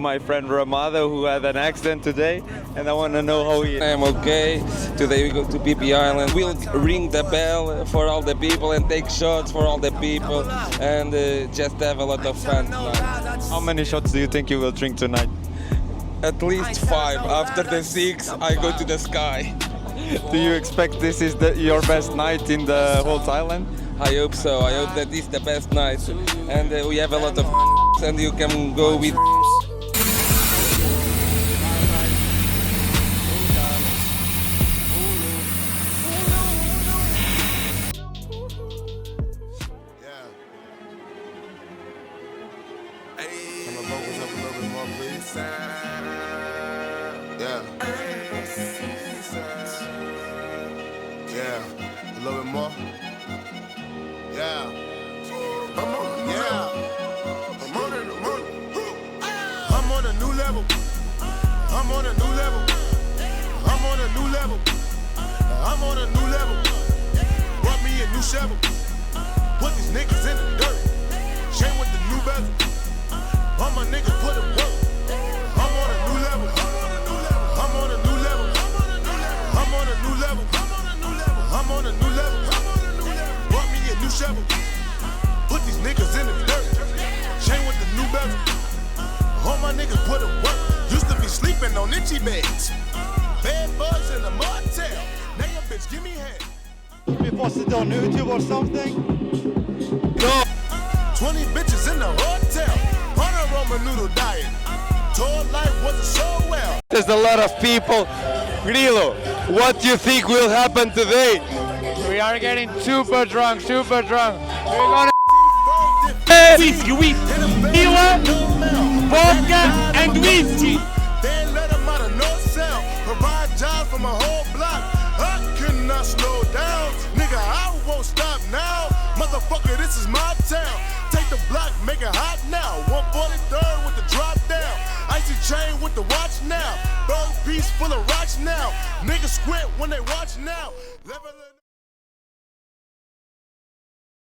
My friend Ramado, who had an accident today, and I want to know how he is. I'm okay. Today we go to PP Island. We'll ring the bell for all the people and take shots for all the people and just have a lot of fun tonight. How many shots do you think you will drink tonight? At least 5. After the 6, I go to the sky. Do you expect this is your best night in the whole Thailand? I hope so. I hope that this is the best night. And we have a lot of and you can go with. Turn the vocals up a little bit more, please. Yeah. Yeah. A little bit more. Yeah. Yeah. I'm on a new level. I'm on a new level. I'm on a new level. I'm on a new level. Brought me a new shovel. Put these niggas in the dirt. Chain with the new bezel. All my niggas put in work. I'm on a new level. I'm on a new level. I'm on a new level. I'm on a new level. Brought me a new shovel. Put these niggas in the dirt. Chain with the new bezel. All my niggas put in work. Used to be sleeping on itchy beds. Bed bugs in a motel. Now your bitch give me head. We posted on YouTube or something? No. 20 bitches in the hotel. On a Roman noodle diet. Told life wasn't so well. There's a lot of people. Grilo, what do you think will happen today? We are getting super drunk, super drunk. We're gonna whiskey, tequila, vodka, and whiskey. Then let them out of no cell. Provide jobs for my whole block. I cannot slow down. Nigga, I won't stop now. Motherfucker, this is my town. Take the block, make it hot now. 143rd with the drop down. Icy chain with the watch now. Bird piece full of rocks now. Niggas squint when they watch now.